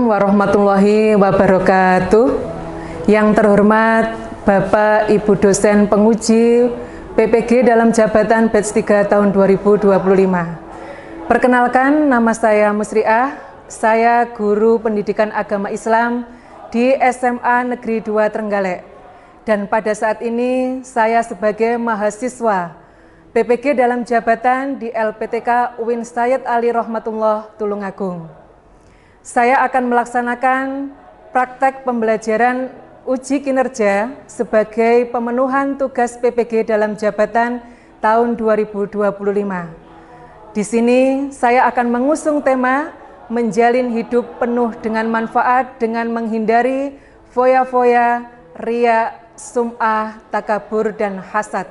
warahmatullahi wabarakatuh. Yang terhormat Bapak Ibu dosen penguji PPG dalam jabatan batch 3 tahun 2025. Perkenalkan, nama saya Musriah. Saya guru pendidikan agama Islam di SMA Negeri 2 Trenggalek. Dan pada saat ini saya sebagai mahasiswa PPG dalam jabatan di LPTK UIN Sayyid Ali Rahmatullah Tulungagung. Saya akan melaksanakan praktek pembelajaran uji kinerja sebagai pemenuhan tugas PPG dalam jabatan tahun 2025. Di sini saya akan mengusung tema menjalin hidup penuh dengan manfaat dengan menghindari foya-foya, riya, sum'ah, takabur, dan hasad.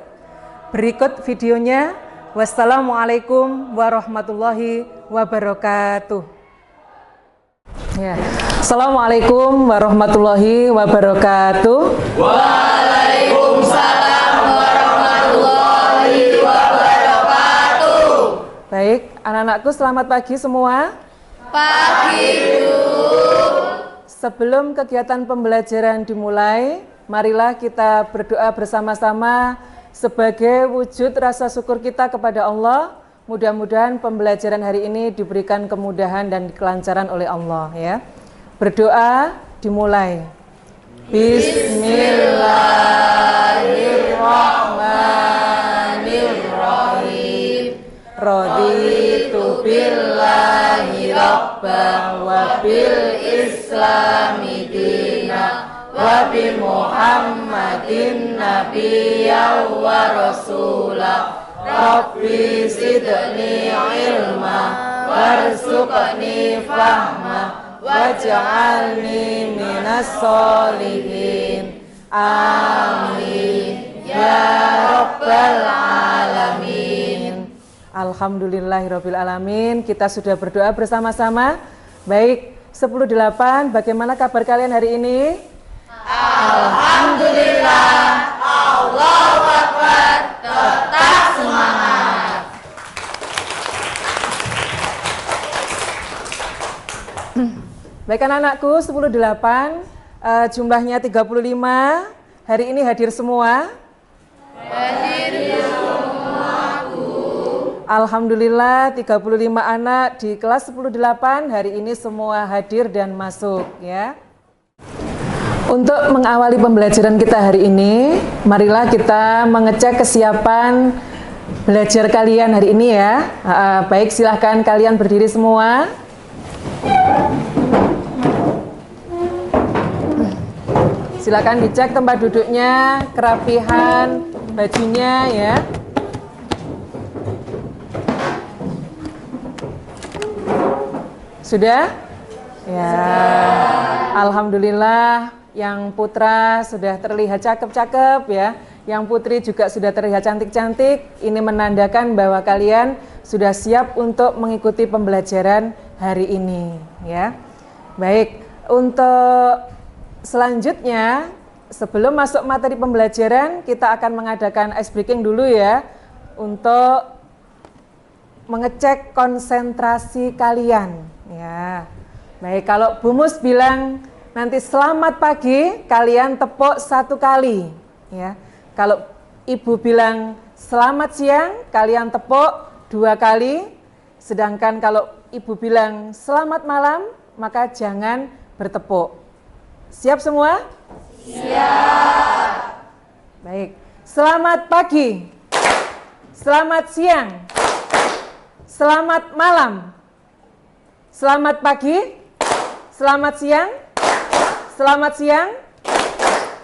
Berikut videonya. Wassalamualaikum warahmatullahi wabarakatuh. Ya. Assalamualaikum warahmatullahi wabarakatuh. Waalaikumsalam warahmatullahi wabarakatuh. Baik, anak-anakku selamat pagi semua. Pagi, Bu. Sebelum kegiatan pembelajaran dimulai, marilah kita berdoa bersama-sama sebagai wujud rasa syukur kita kepada Allah. Mudah-mudahan pembelajaran hari ini diberikan kemudahan dan kelancaran oleh Allah ya. Berdoa dimulai. Bismillahirrahmanirrahim. Raditu billahi rabban wa bil islami dina wa bi Muhammadin nabiyyan wa rasulah. Rabbi zidni ilma warzuqni fahma waj'alni minas sholihin. Amin ya rabbal alamin. Alhamdulillahirabbil alamin. Kita sudah berdoa bersama-sama. Baik, 10.8, bagaimana kabar kalian hari ini? Alhamdulillah. Allahu Akbar. Tetap semangat. Baik anak-anakku, 10.8, jumlahnya 35. Hari ini hadir semua? Hadir semua, Bu. Alhamdulillah 35 anak di kelas 10.8 hari ini semua hadir dan masuk ya. Untuk mengawali pembelajaran kita hari ini, marilah kita mengecek kesiapan belajar kalian hari ini ya. Baik, silahkan kalian berdiri semua. Silakan dicek tempat duduknya, kerapihan bajunya ya. Sudah? Ya. Alhamdulillah, yang putra sudah terlihat cakep-cakep ya. Yang putri juga sudah terlihat cantik-cantik. Ini menandakan bahwa kalian sudah siap untuk mengikuti pembelajaran hari ini ya. Baik, untuk selanjutnya sebelum masuk materi pembelajaran kita akan mengadakan ice breaking dulu ya. Untuk mengecek konsentrasi kalian ya. Baik, kalau Bu Mus bilang nanti selamat pagi, kalian tepuk 1 kali ya. Kalau Ibu bilang selamat siang, kalian tepuk 2 kali. Sedangkan kalau Ibu bilang selamat malam, maka jangan bertepuk. Siap semua? Siap. Baik. Selamat pagi. Selamat siang. Selamat malam. Selamat pagi. Selamat siang. Selamat siang.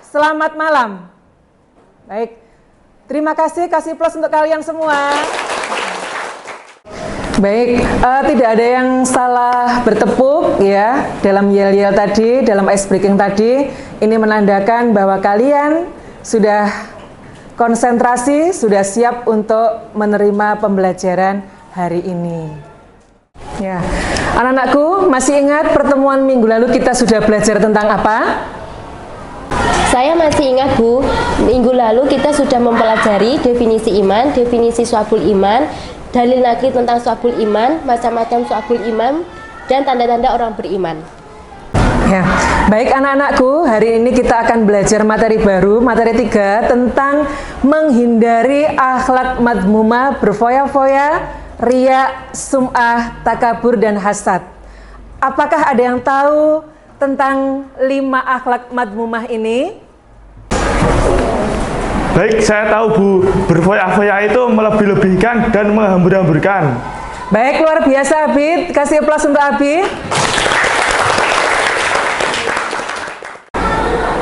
Selamat malam. Baik. Terima kasih, kasih plus untuk kalian semua. Baik, tidak ada yang salah bertepuk ya dalam yel-yel tadi, dalam ice breaking tadi. Ini menandakan bahwa kalian sudah konsentrasi, sudah siap untuk menerima pembelajaran hari ini. Ya, anak-anakku masih ingat pertemuan minggu lalu kita sudah belajar tentang apa? Saya masih ingat, Bu, minggu lalu kita sudah mempelajari definisi iman, definisi syu'abul iman, dalil nakli tentang syu'abul iman, macam-macam syu'abul iman, dan tanda-tanda orang beriman. Ya. Baik anak-anakku, hari ini kita akan belajar materi baru, materi 3 tentang menghindari akhlak madmumah, berfoya-foya, riya, sum'ah, takabur, dan hasad. Apakah ada yang tahu tentang 5 akhlak madmumah ini? Baik, saya tahu Bu, berfoya-foya itu melebih-lebihkan dan menghambur-hamburkan. Baik, luar biasa Abi, kasih aplaus untuk Abi.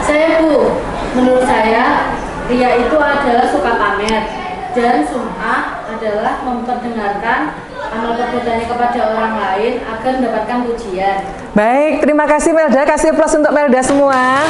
Saya Bu, menurut saya riya itu adalah suka pamer dan sum'ah adalah memperdengarkan amal perbuatannya kepada orang lain agar mendapatkan pujian. Baik, terima kasih Melda, kasih aplaus untuk Melda semua.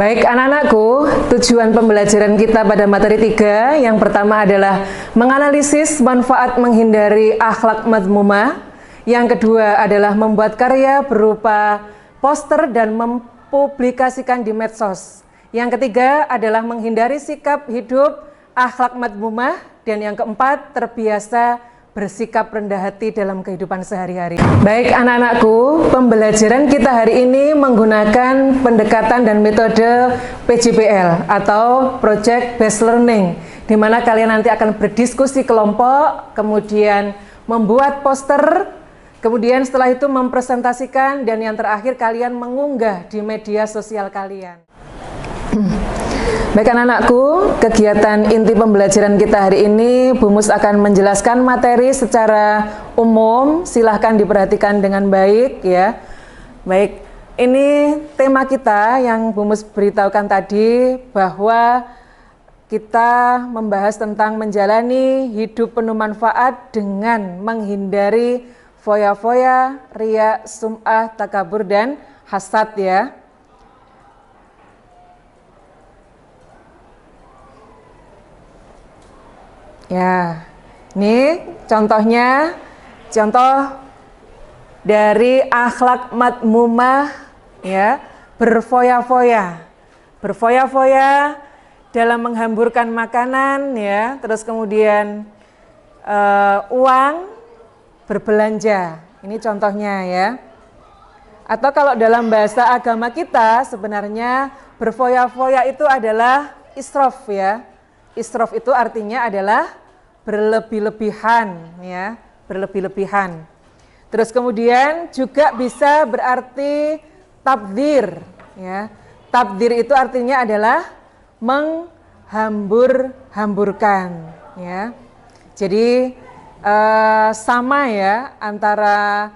Baik anak-anakku, tujuan pembelajaran kita pada materi 3 yang pertama adalah menganalisis manfaat menghindari akhlak madmumah. Yang kedua adalah membuat karya berupa poster dan mempublikasikan di medsos. Yang ketiga adalah menghindari sikap hidup akhlak madmumah. Dan yang keempat, terbiasa bersikap rendah hati dalam kehidupan sehari-hari. Baik anak-anakku, pembelajaran kita hari ini menggunakan pendekatan dan metode PJBL atau Project Based Learning, di mana kalian nanti akan berdiskusi kelompok, kemudian membuat poster, kemudian setelah itu mempresentasikan, dan yang terakhir kalian mengunggah di media sosial kalian. Baik anak-anakku, kegiatan inti pembelajaran kita hari ini, Bu Mus akan menjelaskan materi secara umum, silahkan diperhatikan dengan baik ya. Baik, ini tema kita yang Bu Mus beritahukan tadi, bahwa kita membahas tentang menjalani hidup penuh manfaat dengan menghindari foya-foya, riya, sum'ah, takabur, dan hasad ya. Ya, ini contohnya, contoh dari akhlak madmumah ya, berfoya-foya. Berfoya-foya dalam menghamburkan makanan ya, terus kemudian uang, berbelanja. Ini contohnya ya. Atau kalau dalam bahasa agama kita sebenarnya berfoya-foya itu adalah israf ya. Israf itu artinya adalah berlebih-lebihan ya, berlebih-lebihan. Terus kemudian juga bisa berarti tabdzir ya. Tabdzir itu artinya adalah menghambur-hamburkan ya. Jadi sama ya antara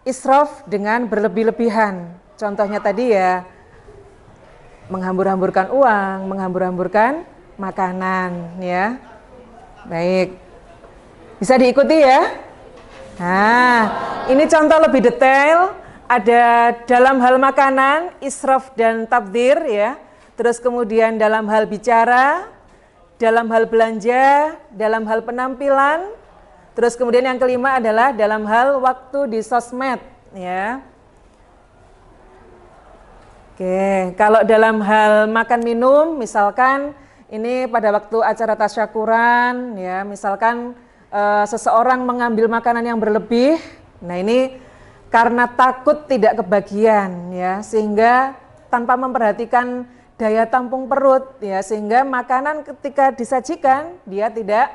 israf dengan berlebih-lebihan. Contohnya tadi ya, menghambur-hamburkan uang, menghambur-hamburkan makanan ya. Baik, bisa diikuti ya. Nah, ini contoh lebih detail, ada dalam hal makanan, israf dan tabdzir ya. Terus kemudian dalam hal bicara, dalam hal belanja, dalam hal penampilan. Terus kemudian yang kelima adalah dalam hal waktu di sosmed ya. Oke, kalau dalam hal makan minum, misalkan ini pada waktu acara tasyakuran ya, misalkan seseorang mengambil makanan yang berlebih. Nah, ini karena takut tidak kebagian ya, sehingga tanpa memperhatikan daya tampung perut ya, sehingga makanan ketika disajikan dia tidak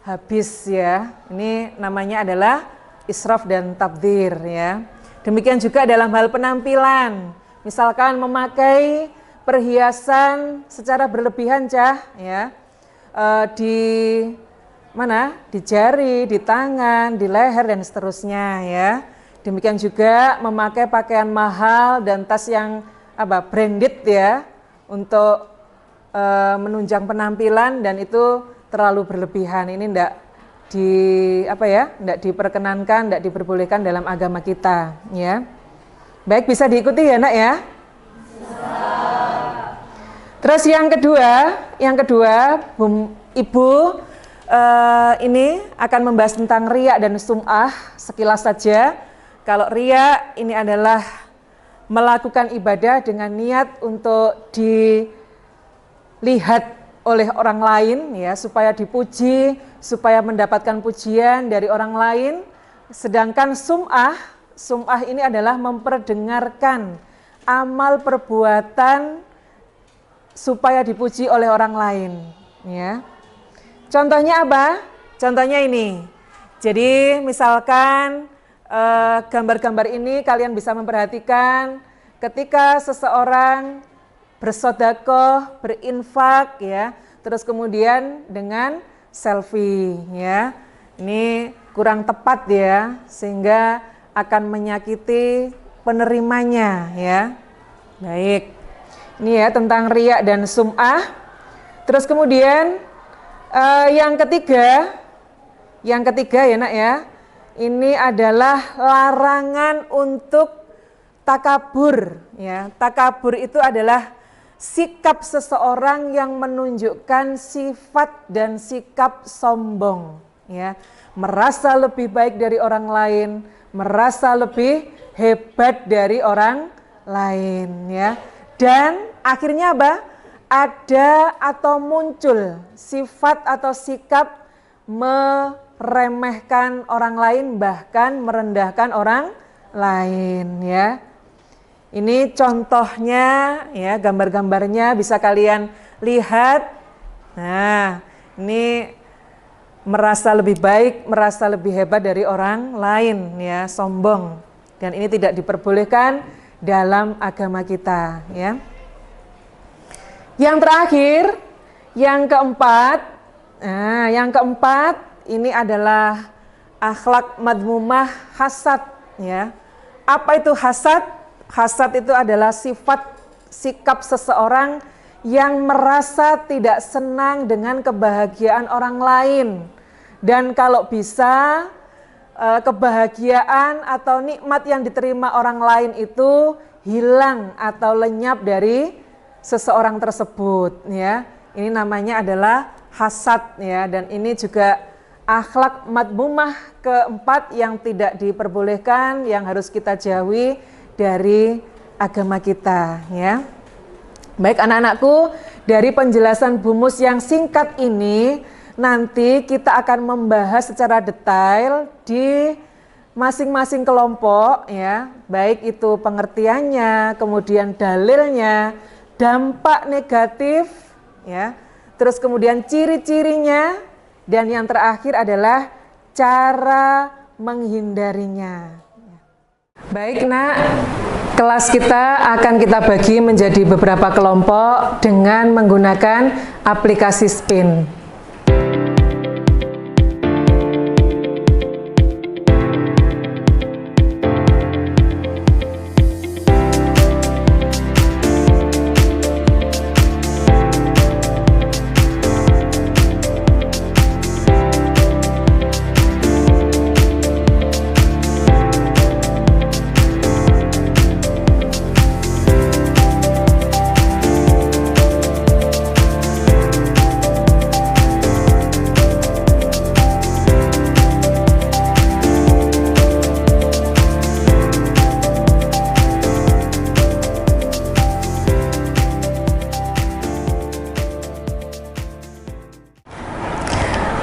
habis ya. Ini namanya adalah israf dan tabdzir ya. Demikian juga dalam hal penampilan. Misalkan memakai perhiasan secara berlebihan ya, di mana? Di jari, di tangan, di leher dan seterusnya ya. Demikian juga memakai pakaian mahal dan tas yang branded ya, untuk menunjang penampilan, dan itu terlalu berlebihan. Ini enggak diperkenankan, enggak diperbolehkan dalam agama kita ya. Baik, bisa diikuti ya nak ya. Terus yang kedua, Ibu ini akan membahas tentang riya dan sum'ah sekilas saja. Kalau riya ini adalah melakukan ibadah dengan niat untuk dilihat oleh orang lain ya, supaya dipuji, supaya mendapatkan pujian dari orang lain. sedangkan sum'ah ini adalah memperdengarkan amal perbuatan supaya dipuji oleh orang lain, ya. Contohnya apa? Contohnya ini. Jadi misalkan gambar-gambar ini kalian bisa memperhatikan ketika seseorang bersedekah, berinfak, ya, terus kemudian dengan selfie, ya. Ini kurang tepat ya, sehingga akan menyakiti penerimanya, ya. Baik. Ini ya tentang riya dan sum'ah. Terus kemudian yang ketiga ya nak ya, ini adalah larangan untuk takabur, ya. Takabur itu adalah sikap seseorang yang menunjukkan sifat dan sikap sombong, ya. Merasa lebih baik dari orang lain, merasa lebih hebat dari orang lain, ya. Dan akhirnya apa? Ada atau muncul sifat atau sikap meremehkan orang lain, bahkan merendahkan orang lain, ya. Ini contohnya, ya, gambar-gambarnya bisa kalian lihat. Nah, ini merasa lebih baik, merasa lebih hebat dari orang lain, ya, sombong. Dan ini tidak diperbolehkan dalam agama kita, ya. Yang terakhir, yang keempat, ini adalah akhlak madmumah hasad, ya. Apa itu hasad? Hasad itu adalah sifat sikap seseorang yang merasa tidak senang dengan kebahagiaan orang lain. Dan kalau bisa, kebahagiaan atau nikmat yang diterima orang lain itu hilang atau lenyap dari seseorang tersebut, ya. Ini namanya adalah hasad, ya, dan ini juga akhlak madmumah keempat yang tidak diperbolehkan, yang harus kita jauhi dari agama kita, ya. Baik anak-anakku, dari penjelasan Bu Mus yang singkat ini, nanti kita akan membahas secara detail di masing-masing kelompok, ya, baik itu pengertiannya, kemudian dalilnya, dampak negatif, ya, terus kemudian ciri-cirinya, dan yang terakhir adalah cara menghindarinya. Baik nak, kelas kita akan kita bagi menjadi beberapa kelompok dengan menggunakan aplikasi SPIN.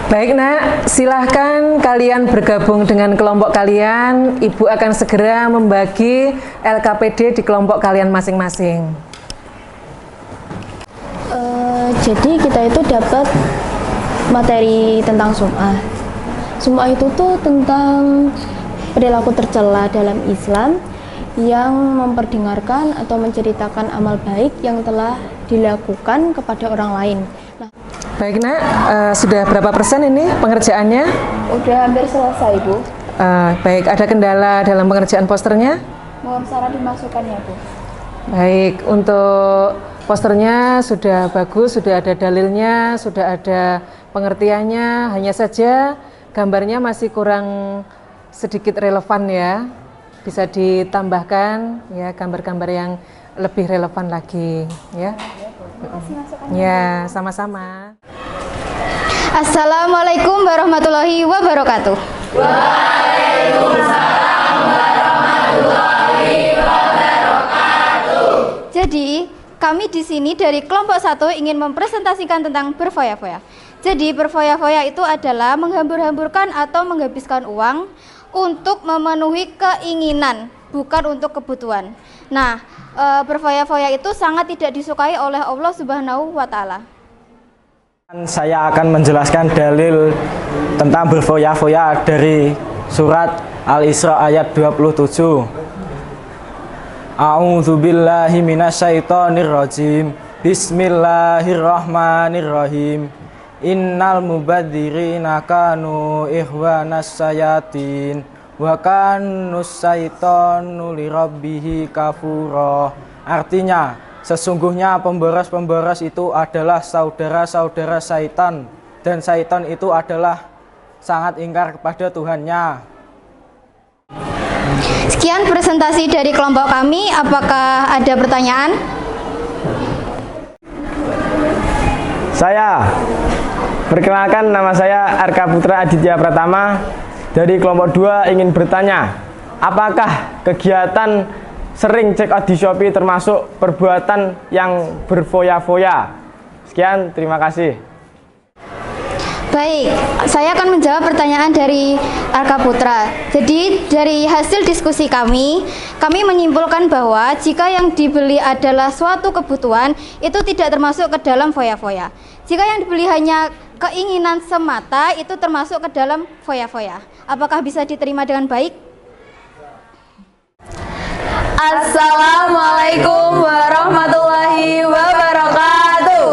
Baik nak, silahkan kalian bergabung dengan kelompok kalian. Ibu akan segera membagi LKPD di kelompok kalian masing-masing. Jadi kita itu dapat materi tentang sum'ah. Sum'ah itu tuh tentang perilaku tercela dalam Islam yang memperdengarkan atau menceritakan amal baik yang telah dilakukan kepada orang lain. Nah, baik nak, sudah berapa persen ini pengerjaannya? udah hampir selesai Bu. Baik, ada kendala dalam pengerjaan posternya? Mohon syarat dimasukkan ya Bu. Baik, untuk posternya sudah bagus, sudah ada dalilnya, sudah ada pengertiannya, hanya saja gambarnya masih kurang sedikit relevan ya. Bisa ditambahkan ya gambar-gambar yang lebih relevan lagi ya. Ya, sama-sama. Assalamualaikum warahmatullahi wabarakatuh. Waalaikumsalam warahmatullahi wabarakatuh. Jadi, kami di sini dari kelompok 1 ingin mempresentasikan tentang berfoya-foya. Jadi, berfoya-foya itu adalah menghambur-hamburkan atau menghabiskan uang untuk memenuhi keinginan, bukan untuk kebutuhan. Nah, berfoya-foya itu sangat tidak disukai oleh Allah Subhanahu wa Ta'ala. Saya akan menjelaskan dalil tentang berfoya-foya dari surat Al-Isra ayat 27. A'udzubillahi minasyaitonirrajim. Bismillahirrahmanirrahim. Innal mubadzirina kanu ikhwanas sayatin wa kanus syaitanu lirabbihi kafura. Artinya, sesungguhnya pemboros-pemboros itu adalah saudara-saudara syaitan, dan syaitan itu adalah sangat ingkar kepada Tuhannya. Sekian presentasi dari kelompok kami. Apakah ada pertanyaan? Perkenalkan, nama saya Arka Putra Aditya Pratama dari kelompok 2 ingin bertanya, apakah kegiatan sering check out di Shopee termasuk perbuatan yang berfoya-foya? Sekian, terima kasih. Baik, saya akan menjawab pertanyaan dari Arka Putra. Jadi dari hasil diskusi kami menyimpulkan bahwa jika yang dibeli adalah suatu kebutuhan, itu tidak termasuk ke dalam foya-foya. Jika yang dibeli hanya keinginan semata, itu termasuk ke dalam foya-foya. Apakah bisa diterima dengan baik? Assalamualaikum warahmatullahi wabarakatuh.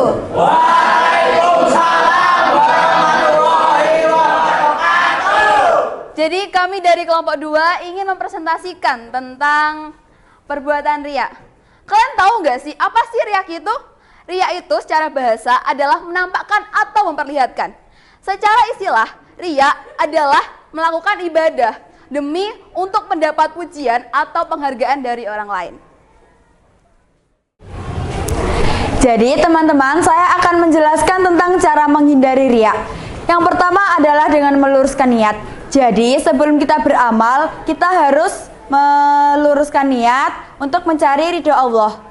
Jadi kami dari kelompok 2 ingin mempresentasikan tentang perbuatan riya. Kalian tahu nggak sih apa sih riya itu? Riya itu secara bahasa adalah menampakkan atau memperlihatkan. Secara istilah, riya adalah melakukan ibadah demi untuk mendapat pujian atau penghargaan dari orang lain. Jadi teman-teman, saya akan menjelaskan tentang cara menghindari riya. Yang pertama adalah dengan meluruskan niat. Jadi sebelum kita beramal, kita harus meluruskan niat untuk mencari ridho Allah.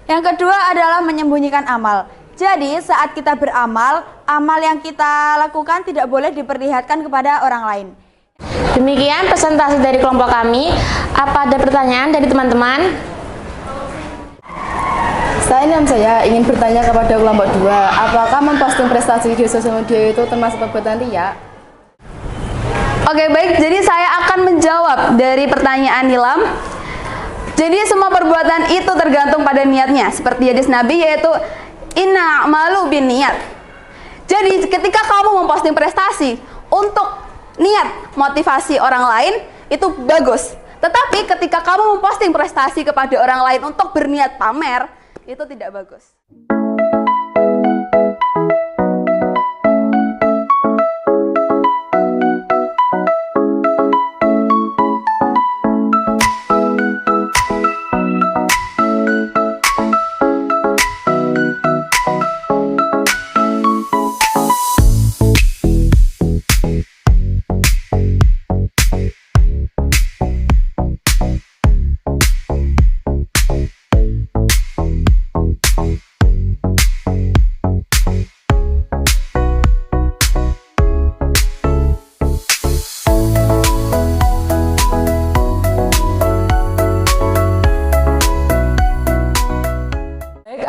Yang kedua adalah menyembunyikan amal. Jadi saat kita beramal, amal yang kita lakukan tidak boleh diperlihatkan kepada orang lain. Demikian presentasi dari kelompok kami. Apa ada pertanyaan dari teman-teman? Saya ingin bertanya kepada kelompok 2, apakah memposting prestasi di sosial media itu termasuk perbuatan riya? Oke, baik, jadi saya akan menjawab dari pertanyaan Nilam. Jadi semua perbuatan itu tergantung pada niatnya, seperti hadis Nabi yaitu inna a'malu bin niat. Jadi ketika kamu memposting prestasi untuk niat motivasi orang lain, itu bagus. Tetapi ketika kamu memposting prestasi kepada orang lain untuk berniat pamer, itu tidak bagus.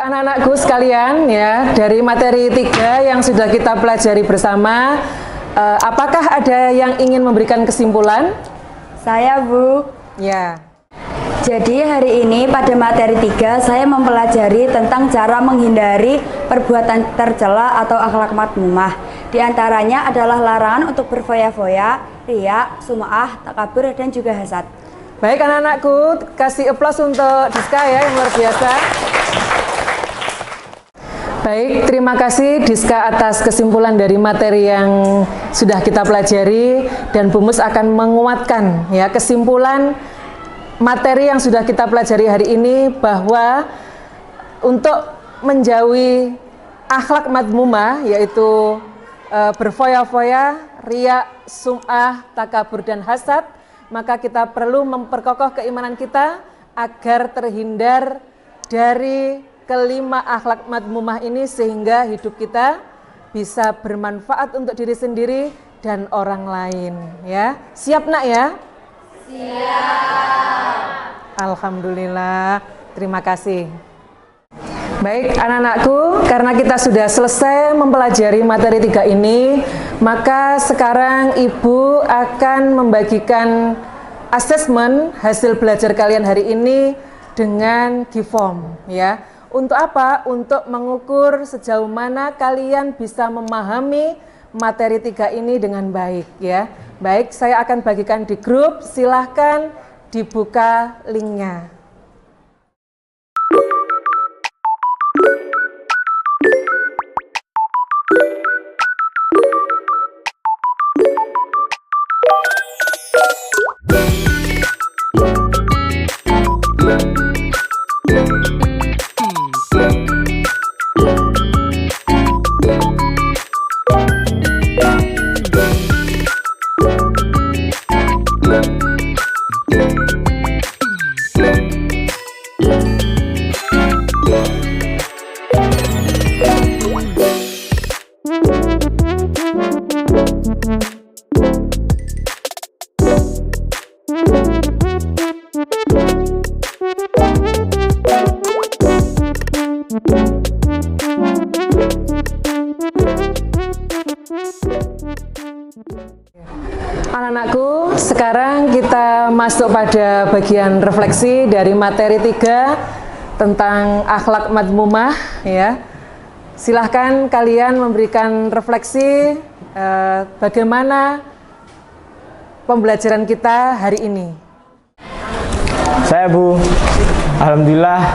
Anak-anakku sekalian, ya, dari materi 3 yang sudah kita pelajari bersama, apakah ada yang ingin memberikan kesimpulan? Saya, Bu. Ya. Jadi hari ini pada materi 3 saya mempelajari tentang cara menghindari perbuatan tercela atau akhlak madmumah. Di antaranya adalah larangan untuk berfoya-foya, riya, sum'ah, takabur, dan juga hasad. Baik anak-anakku, kasih aplaus untuk Diska ya, yang luar biasa. Baik, terima kasih Diska atas kesimpulan dari materi yang sudah kita pelajari, dan Bu Mus akan menguatkan ya kesimpulan materi yang sudah kita pelajari hari ini, bahwa untuk menjauhi akhlak madmumah yaitu berfoya-foya, riya, sum'ah, takabur, dan hasad, maka kita perlu memperkokoh keimanan kita agar terhindar dari kelima akhlak madmumah ini, sehingga hidup kita bisa bermanfaat untuk diri sendiri dan orang lain ya. Siap nak ya? Siap. Alhamdulillah, terima kasih. Baik anak-anakku, karena kita sudah selesai mempelajari materi 3 ini, maka sekarang Ibu akan membagikan asesmen hasil belajar kalian hari ini dengan Giform ya. Untuk apa? Untuk mengukur sejauh mana kalian bisa memahami materi 3 ini dengan baik ya. Baik, saya akan bagikan di grup, silahkan dibuka linknya. Anak-anakku, sekarang kita masuk pada bagian refleksi dari materi 3 tentang akhlak madmumah ya. Silahkan kalian memberikan refleksi bagaimana pembelajaran kita hari ini. Saya Bu, alhamdulillah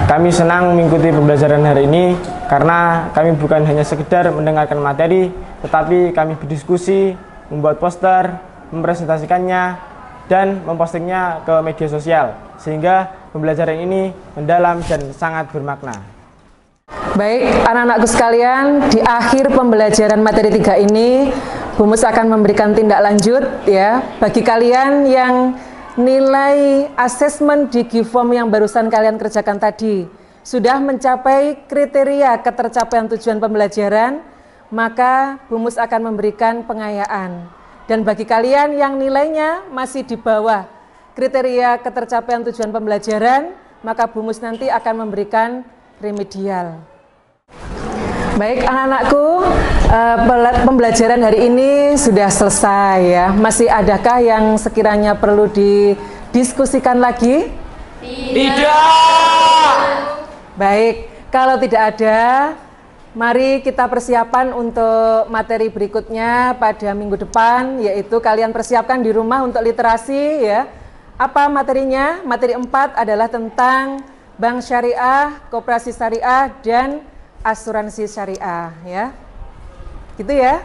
kami senang mengikuti pembelajaran hari ini karena kami bukan hanya sekedar mendengarkan materi, tetapi kami berdiskusi, membuat poster, mempresentasikannya, dan mempostingnya ke media sosial, sehingga pembelajaran ini mendalam dan sangat bermakna. Baik, anak-anakku sekalian, di akhir pembelajaran materi 3 ini, Bu Mus akan memberikan tindak lanjut ya, bagi kalian yang nilai asesmen di Giform yang barusan kalian kerjakan tadi sudah mencapai kriteria ketercapaian tujuan pembelajaran, maka Bu Mus akan memberikan pengayaan. Dan bagi kalian yang nilainya masih di bawah kriteria ketercapaian tujuan pembelajaran, maka Bu Mus nanti akan memberikan remedial. Baik anak-anakku, pembelajaran hari ini sudah selesai ya. Masih adakah yang sekiranya perlu didiskusikan lagi? Tidak. Baik, kalau tidak ada, mari kita persiapan untuk materi berikutnya pada minggu depan, yaitu kalian persiapkan di rumah untuk literasi ya. Apa materinya? Materi 4 adalah tentang bank syariah, koperasi syariah, dan asuransi syariah ya. Gitu ya.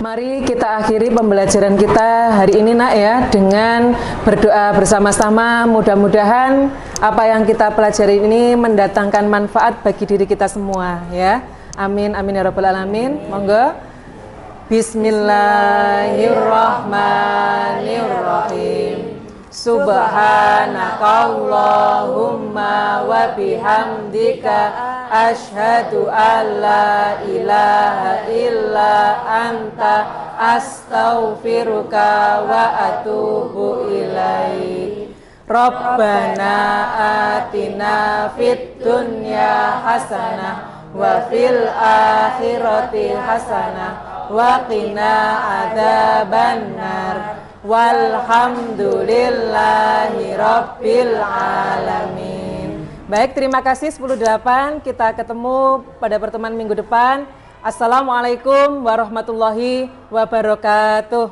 Mari kita akhiri pembelajaran kita hari ini nak ya, dengan berdoa bersama-sama. Mudah-mudahan apa yang kita pelajari ini mendatangkan manfaat bagi diri kita semua ya. Amin amin ya rabbal alamin. Monggo. Bismillahirrahmanirrahim. Subhanakallahumma wa bihamdika asyhadu alla ilaha illa anta astaghfiruka wa atubu ilaik. Rabbana atina fid dunya hasanah wa fil akhirati hasanah wa qina adzabannar. Walhamdulillahi rabbil alamin. Baik, terima kasih 10.8. Kita ketemu pada pertemuan minggu depan. Assalamualaikum warahmatullahi wabarakatuh.